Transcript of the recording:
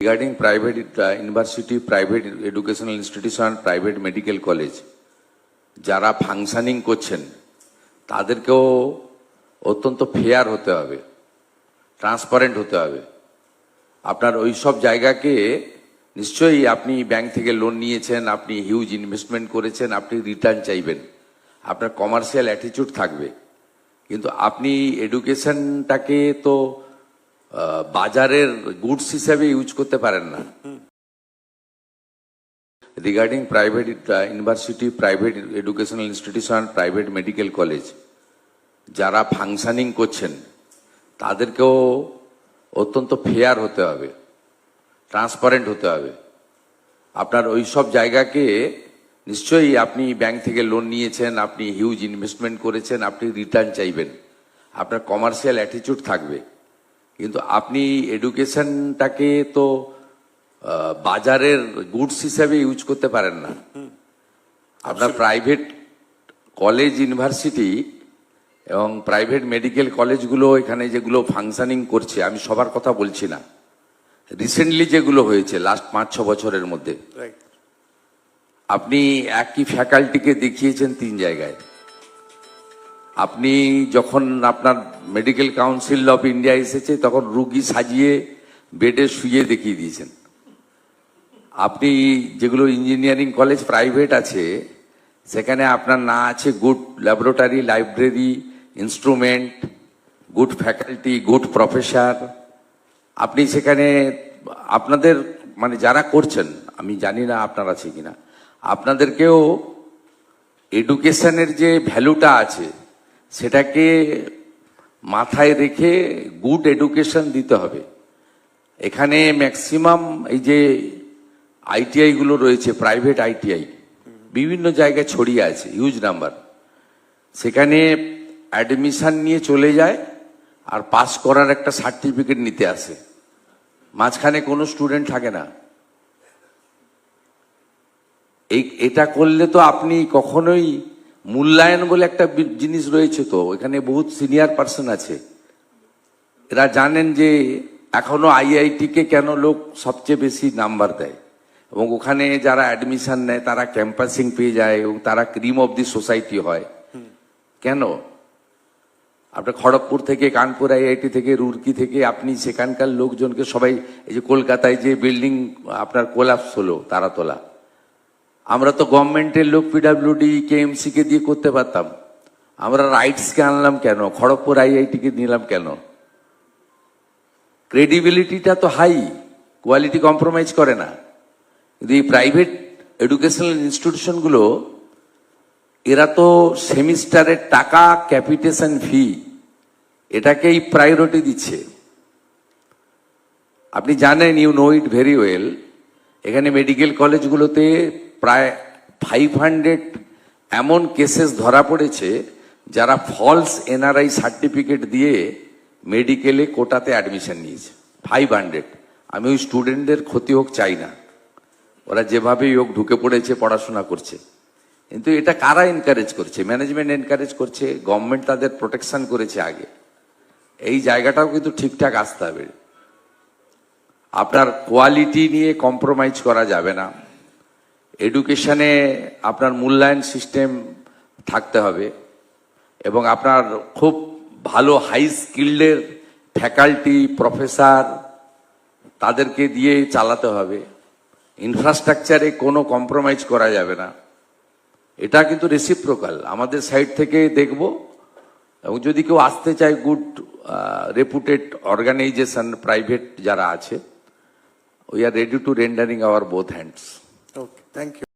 Regarding private university, private educational institution, private medical college, যারা functioning করছেন তাদেরকেও অত্যন্ত ফেয়ার হতে হবে, ট্রান্সপারেন্ট হতে হবে। আপনার ওই সব জায়গাকে নিশ্চয়ই আপনি ব্যাংক থেকে লোন নিয়েছেন, আপনি হিউজ ইনভেস্টমেন্ট করেছেন, আপনি রিটার্ন চাইবেন, আপনার কমার্শিয়াল অ্যাটিটিউড থাকবে, কিন্তু আপনি এডুকেশনটাকে তো বাজারের গুডস হিসাবে ইউজ করতে পারেন না। Regarding private university, private educational institution, private medical college, যারা ফাংশনিং করছেন তাদেরকেও অত্যন্ত ফেয়ার হতে হবে, ট্রান্সপারেন্ট হতে হবে। আপনার ওই সব জায়গাকে নিশ্চয়ই আপনি ব্যাংক থেকে লোন নিয়েছেন, আপনি হিউজ ইনভেস্টমেন্ট করেছেন, আপনি রিটার্ন চাইবেন, আপনার কমার্শিয়াল অ্যাটিটিউড থাকবে, কিন্তু আপনি এডুকেশনটাকে তো বাজারের গুডস হিসাবে ইউজ করতে পারেন না। আপনার প্রাইভেট কলেজ, ইউনিভার্সিটি এবং প্রাইভেট মেডিকেল কলেজগুলো এখানে যেগুলো ফাংশনিং করছে, আমি সবার কথা বলছি না, রিসেন্টলি যেগুলো হয়েছে লাস্ট 5-6 বছরের মধ্যে, আপনি একই ফ্যাকাল্টিকে দেখিয়েছেন 3 জায়গায়। আপনি যখন আপনার মেডিকেল কাউন্সিল অফ ইন্ডিয়া এসেছে তখন রুগী সাজিয়ে বেডে শুয়ে দেখিয়ে দিয়েছেন। আপনি যেগুলো ইঞ্জিনিয়ারিং কলেজ প্রাইভেট আছে সেখানে আপনার না আছে good laboratory, library, instrument, good faculty, good professor. আপনি সেখানে আপনাদের মানে যারা করছেন, আমি জানি না আপনার আছে কিনা, আপনাদেরকেও এডুকেশনের যে ভ্যালুটা আছে সেটাকে মাথায় রেখে গুড এডুকেশন দিতে হবে। এখানে ম্যাক্সিমাম এই যে আইটিআই গুলো রয়েছে, প্রাইভেট আইটিআই বিভিন্ন জায়গায় ছড়িয়ে আছে, হিউজ নাম্বার, সেখানে অ্যাডমিশন নিয়ে চলে যায় আর পাস করার একটা সার্টিফিকেট নিতে আসে, মাঝখানে কোনো স্টুডেন্ট থাকে না। এটা করলে তো আপনি কখনোই মূল্যায়ন বলে একটা জিনিস রয়েছে, তো এখানে বহুত সিনিয়র পার্সন আছে, এরা জানেন যে এখনো আইআইটি কে কেন লোক সবচেয়ে বেশি নাম্বার দেয় এবং ওখানে যারা অ্যাডমিশন নেয় তারা ক্যাম্পাসিং পেয়ে যায় এবং তারা ক্রিম অফ দি সোসাইটি হয়। কেন? আপনার খড়গপুর থেকে, কানপুর আইআইটি থেকে, রুরকি থেকে, আপনি সেখানকার লোকজনকে সবাই, এই যে কলকাতায় যে বিল্ডিং আপনার কোলাপস হলো তারাতলা, আমরা তো গভর্নমেন্টের লোক পিডাব্লিউডি, কেএমসি কে দিয়ে করতে পারতাম, আমরা রাইটসকে আনলাম কেন? খড়গপুর আইআইটি কে নিলাম কেন? ক্রেডিবিলিটিটা তো হাই, কোয়ালিটি কম্প্রোমাইজ করে না। কিন্তু এই প্রাইভেট এডুকেশনাল ইনস্টিটিউশনগুলো এরা তো সেমিস্টারের টাকা, ক্যাপিটেশন ফি, এটাকেই প্রায়োরিটি দিচ্ছে। আপনি জানেন, you know it very well, এখানে মেডিকেল কলেজগুলোতে প্রায় 500 এমন কেসেস ধরা পড়েছে যারা ফলস এনআরআই সার্টিফিকেট দিয়ে মেডিকেলে কোটাতে অ্যাডমিশন নিয়েছে। 500। আমি ওই স্টুডেন্টদের ক্ষতি হোক চাই না, ওরা যেভাবে হোক ঢুকে পড়েছে, পড়াশোনা করছে, কিন্তু এটা কারা এনকারেজ করছে? ম্যানেজমেন্ট এনকারেজ করছে, গভর্নমেন্ট তাদের প্রোটেকশন করেছে আগে। এই জায়গাটাও কিন্তু ঠিকঠাক আসতে হবে। আপনার কোয়ালিটি নিয়ে কম্প্রোমাইজ করা যাবে না। এডুকেশনে আপনার মূল্যায়ন সিস্টেম থাকতে হবে এবং আপনার খুব ভালো হাই স্কিল্ডের ফ্যাকাল্টি, প্রফেসর তাদেরকে দিয়ে চালাতে হবে। ইনফ্রাস্ট্রাকচারে কোনো কম্প্রোমাইজ করা যাবে না। এটা কিন্তু রেসিপ্রোকাল, আমাদের সাইড থেকে দেখব, এবং যদি কেউ আসতে চায় গুড রেপুটেড অর্গানাইজেশন প্রাইভেট যারা আছে, we are ready to rendering our both hands. Okay, thank you.